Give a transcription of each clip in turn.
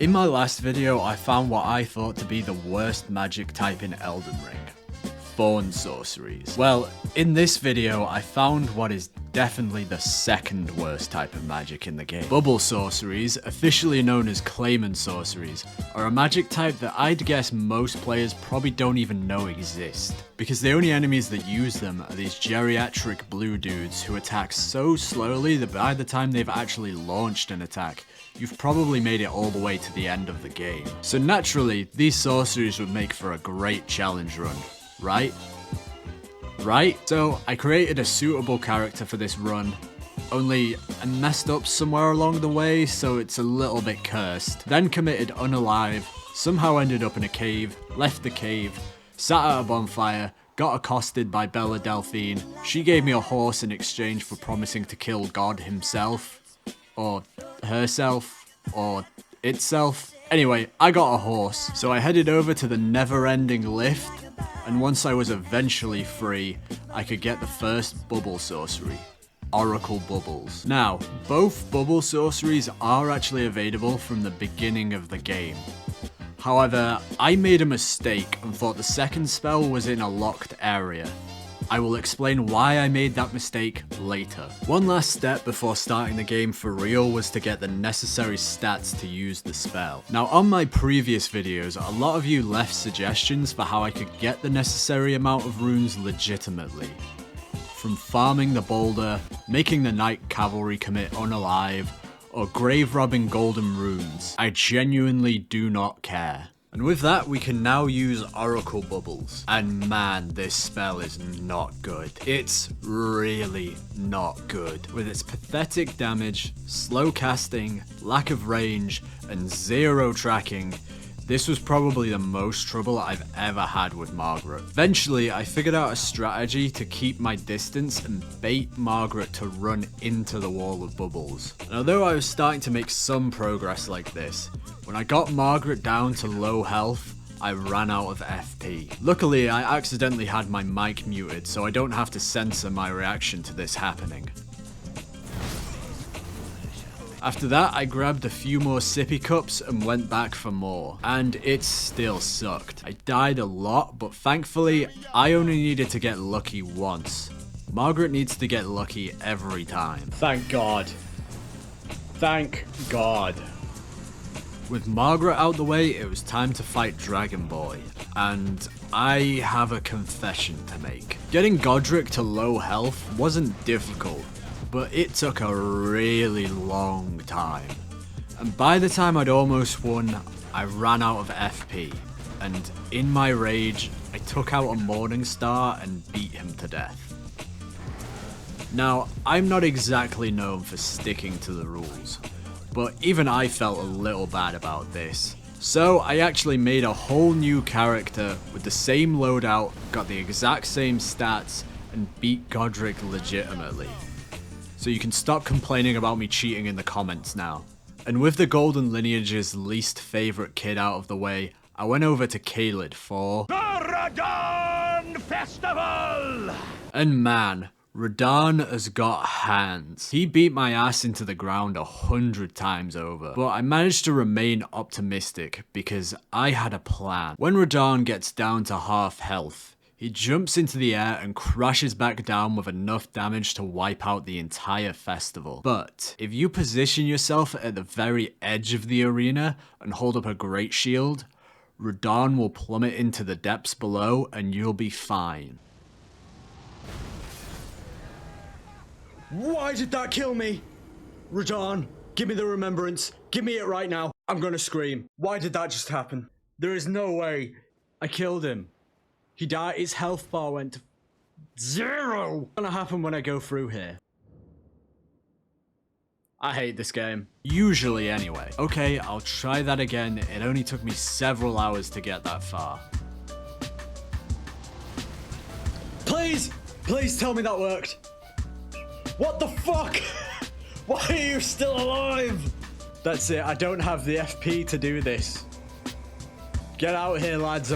In my last video, I found what I thought to be the worst magic type in Elden Ring. Thorn sorceries. Well, in this video, I found what is definitely the second worst type of magic in the game. Bubble sorceries, officially known as claimant sorceries, are a magic type that I'd guess most players probably don't even know exist. Because the only enemies that use them are these geriatric blue dudes who attack so slowly that by the time they've actually launched an attack, you've probably made it all the way to the end of the game. So naturally, these sorceries would make for a great challenge run, right? So I created a suitable character for this run, only I messed up somewhere along the way, so it's a little bit cursed. Then committed unalive, somehow ended up in a cave, left the cave, sat at a bonfire, got accosted by Bella Delphine. She gave me a horse in exchange for promising to kill God himself, or herself, or itself. Anyway, I got a horse, so I headed over to the never-ending lift, and once I was eventually free, I could get the first bubble sorcery, Oracle Bubbles. Now, both bubble sorceries are actually available from the beginning of the game. However, I made a mistake and thought the second spell was in a locked area. I will explain why I made that mistake later. One last step before starting the game for real was to get the necessary stats to use the spell. Now on my previous videos, a lot of you left suggestions for how I could get the necessary amount of runes legitimately. From farming the boulder, making the Knight Cavalry commit unalive, or grave robbing golden runes. I genuinely do not care. And with that, we can now use Oracle Bubbles. And man, this spell is not good. It's really not good. With its pathetic damage, slow casting, lack of range, and zero tracking, this was probably the most trouble I've ever had with Margaret. Eventually, I figured out a strategy to keep my distance and bait Margaret to run into the wall of bubbles. And although I was starting to make some progress like this, when I got Margaret down to low health, I ran out of FP. Luckily, I accidentally had my mic muted, so I don't have to censor my reaction to this happening. After that, I grabbed a few more sippy cups and went back for more. And it still sucked. I died a lot, but thankfully, I only needed to get lucky once. Margaret needs to get lucky every time. Thank God. Thank God. With Margaret out the way, it was time to fight Dragon Boy. And I have a confession to make. Getting Godric to low health wasn't difficult, but it took a really long time. And by the time I'd almost won, I ran out of FP. And in my rage, I took out a Morning Star and beat him to death. Now, I'm not exactly known for sticking to the rules, but even I felt a little bad about this. So I actually made a whole new character with the same loadout, got the exact same stats, and beat Godric legitimately. So you can stop complaining about me cheating in the comments now. And with the Golden Lineage's least favourite kid out of the way, I went over to Caelid for the Radon Festival! And man, Radon has got hands. He beat my ass into the ground 100 times over. But I managed to remain optimistic because I had a plan. When Radon gets down to half health, he jumps into the air and crashes back down with enough damage to wipe out the entire festival. But if you position yourself at the very edge of the arena and hold up a great shield, Radon will plummet into the depths below and you'll be fine. Why did that kill me? Radon, give me the remembrance. Give me it right now. I'm gonna scream. Why did that just happen? There is no way. I killed him. He died, his health bar went to 0! What's gonna happen when I go through here? I hate this game. Usually anyway. Okay, I'll try that again. It only took me several hours to get that far. Please! Please tell me that worked! What the fuck? Why are you still alive? That's it, I don't have the FP to do this. Get out here, lads.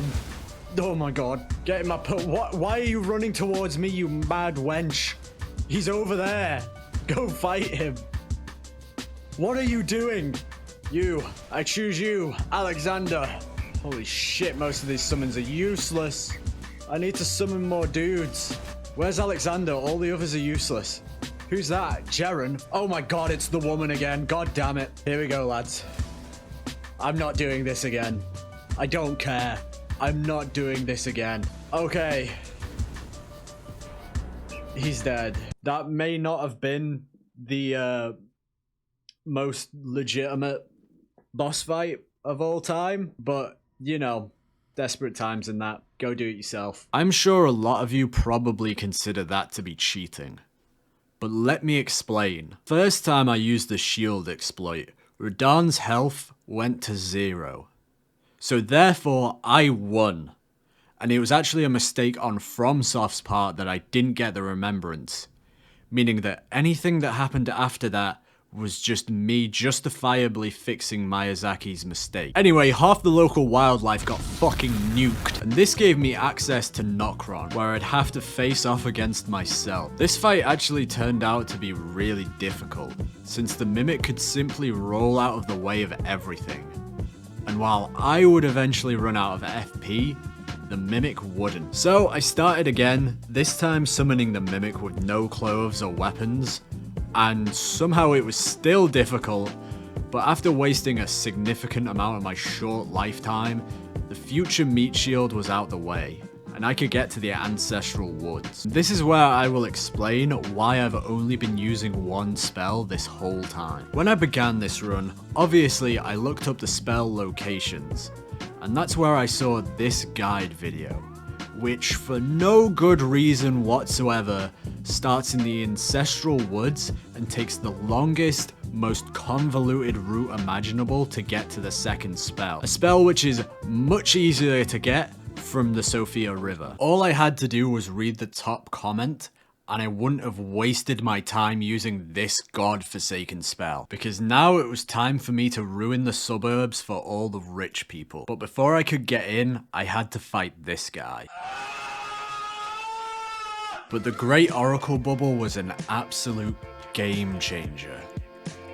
Oh my god. Get in my why are you running towards me, you mad wench? He's over there. Go fight him. What are you doing? You. I choose you, Alexander. Holy shit, most of these summons are useless. I need to summon more dudes. Where's Alexander? All the others are useless. Who's that? Jaren? Oh my god, it's the woman again. God damn it. Here we go, lads. I'm not doing this again. I don't care. I'm not doing this again. Okay. He's dead. That may not have been the most legitimate boss fight of all time, but you know, desperate times and that. Go do it yourself. I'm sure a lot of you probably consider that to be cheating. But let me explain. First time I used the shield exploit, Radon's health went to 0. So therefore, I won. And it was actually a mistake on FromSoft's part that I didn't get the remembrance. Meaning that anything that happened after that was just me justifiably fixing Miyazaki's mistake. Anyway, half the local wildlife got fucking nuked, and this gave me access to Nocron, where I'd have to face off against myself. This fight actually turned out to be really difficult, since the Mimic could simply roll out of the way of everything. And while I would eventually run out of FP, the Mimic wouldn't. So I started again, this time summoning the Mimic with no clothes or weapons, and somehow it was still difficult, but after wasting a significant amount of my short lifetime, the future meat shield was out the way, and I could get to the ancestral woods. This is where I will explain why I've only been using one spell this whole time. When I began this run, obviously I looked up the spell locations, and that's where I saw this guide video, which for no good reason whatsoever starts in the ancestral woods and takes the longest, most convoluted route imaginable to get to the second spell. A spell which is much easier to get from the Sophia River. All I had to do was read the top comment, and I wouldn't have wasted my time using this godforsaken spell, because now it was time for me to ruin the suburbs for all the rich people. But before I could get in, I had to fight this guy. But the Great Oracle Bubble was an absolute game changer.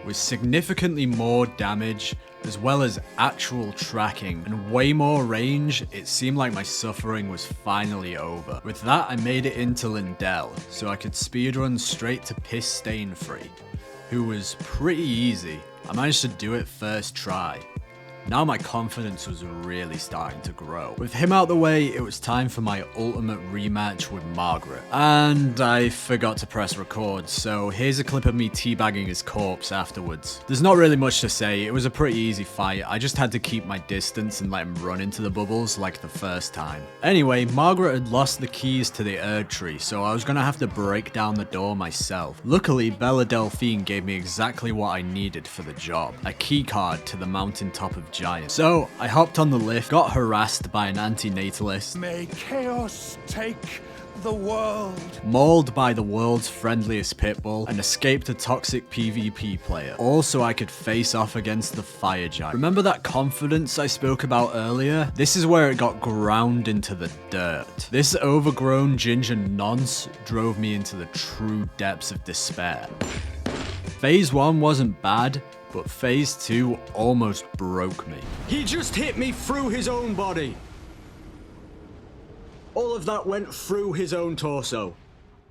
With significantly more damage, as well as actual tracking, and way more range, it seemed like my suffering was finally over. With that, I made it into Lindell, so I could speedrun straight to Piss Stain Free, who was pretty easy. I managed to do it first try. Now my confidence was really starting to grow. With him out the way, it was time for my ultimate rematch with Margaret. And I forgot to press record, so here's a clip of me teabagging his corpse afterwards. There's not really much to say, it was a pretty easy fight. I just had to keep my distance and let him run into the bubbles like the first time. Anyway, Margaret had lost the keys to the Erd Tree, so I was gonna have to break down the door myself. Luckily, Bella Delphine gave me exactly what I needed for the job. A key card to the mountaintop of Giant. So I hopped on the lift, got harassed by an antinatalist, May chaos take the world, mauled by the world's friendliest pitbull, and escaped a toxic PvP player, all so I could face off against the fire giant. Remember that confidence I spoke about earlier? This is where it got ground into the dirt. This overgrown ginger nonce drove me into the true depths of despair. Phase 1 wasn't bad, but Phase 2 almost broke me. He just hit me through his own body. All of that went through his own torso.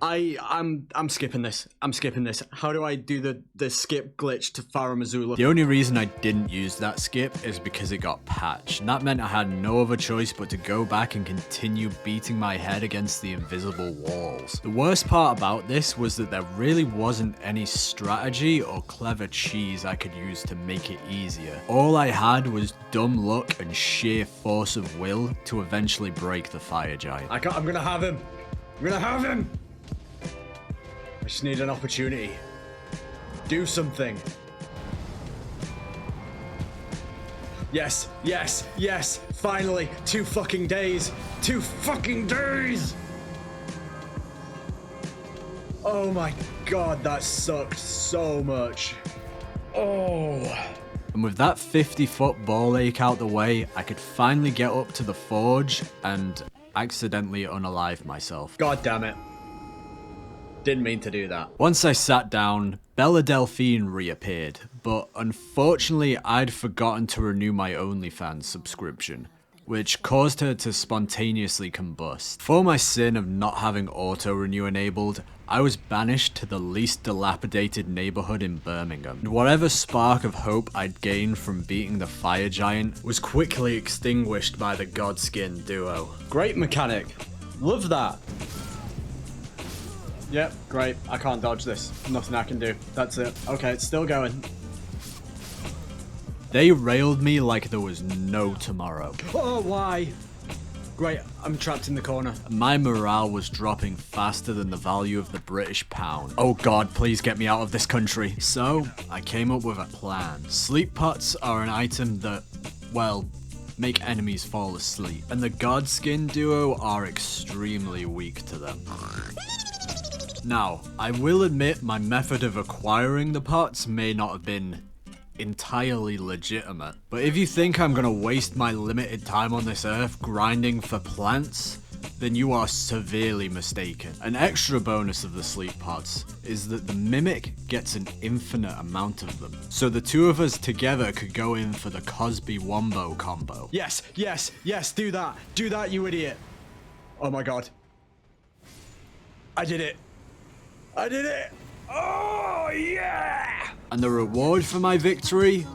I'm skipping this. I'm skipping this. How do I do the skip glitch to Farah Missoula? The only reason I didn't use that skip is because it got patched, and that meant I had no other choice but to go back and continue beating my head against the invisible walls. The worst part about this was that there really wasn't any strategy or clever cheese I could use to make it easier. All I had was dumb luck and sheer force of will to eventually break the fire giant. I'm gonna have him. I'm gonna have him. I just need an opportunity. Do something. Yes, yes, yes. Finally, 2 fucking days. 2 fucking days. Oh my god, that sucked so much. Oh. And with that 50-foot ball ache out the way, I could finally get up to the forge and accidentally unalive myself. God damn it. Didn't mean to do that. Once I sat down, Bella Delphine reappeared, but unfortunately I'd forgotten to renew my OnlyFans subscription, which caused her to spontaneously combust. For my sin of not having auto-renew enabled, I was banished to the least dilapidated neighborhood in Birmingham. And whatever spark of hope I'd gained from beating the fire giant was quickly extinguished by the Godskin Duo. Great mechanic. Love that. Yep, great. I can't dodge this. Nothing I can do. That's it. Okay, it's still going. They railed me like there was no tomorrow. Oh, why? Great, I'm trapped in the corner. My morale was dropping faster than the value of the British pound. Oh god, please get me out of this country. So, I came up with a plan. Sleep pots are an item that, well, make enemies fall asleep. And the Godskin Duo are extremely weak to them. Now, I will admit my method of acquiring the pots may not have been entirely legitimate, but if you think I'm gonna waste my limited time on this earth grinding for plants, then you are severely mistaken. An extra bonus of the sleep pots is that the Mimic gets an infinite amount of them, so the two of us together could go in for the Cosby Wombo combo. Yes, yes, yes, do that, you idiot. Oh my god. I did it. I did it! Oh, yeah! And the reward for my victory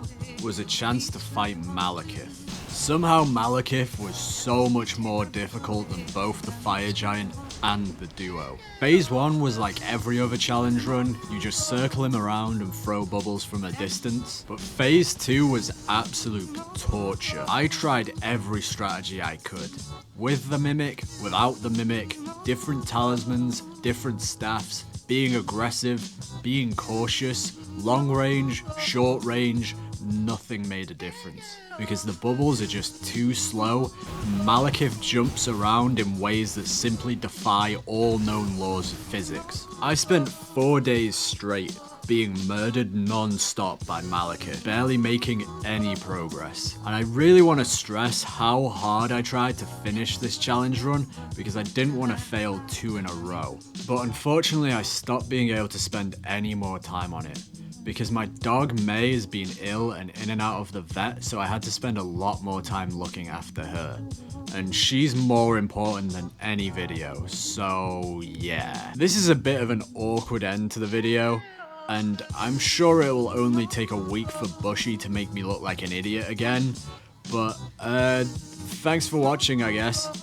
was a chance to fight Malekith. Somehow Malekith was so much more difficult than both the Fire Giant and the Duo. Phase 1 was like every other challenge run, you just circle him around and throw bubbles from a distance. But Phase 2 was absolute torture. I tried every strategy I could. With the Mimic, without the Mimic, different talismans, different staffs, being aggressive, being cautious, long range, short range, nothing made a difference. Because the bubbles are just too slow, Malekith jumps around in ways that simply defy all known laws of physics. I spent 4 days straight being murdered non-stop by Malekith, barely making any progress. And I really want to stress how hard I tried to finish this challenge run because I didn't want to fail 2 in a row. But unfortunately I stopped being able to spend any more time on it because my dog May has been ill and in and out of the vet, so I had to spend a lot more time looking after her. And she's more important than any video, so yeah. This is a bit of an awkward end to the video, and I'm sure it will only take a week for Bushy to make me look like an idiot again, but thanks for watching, I guess.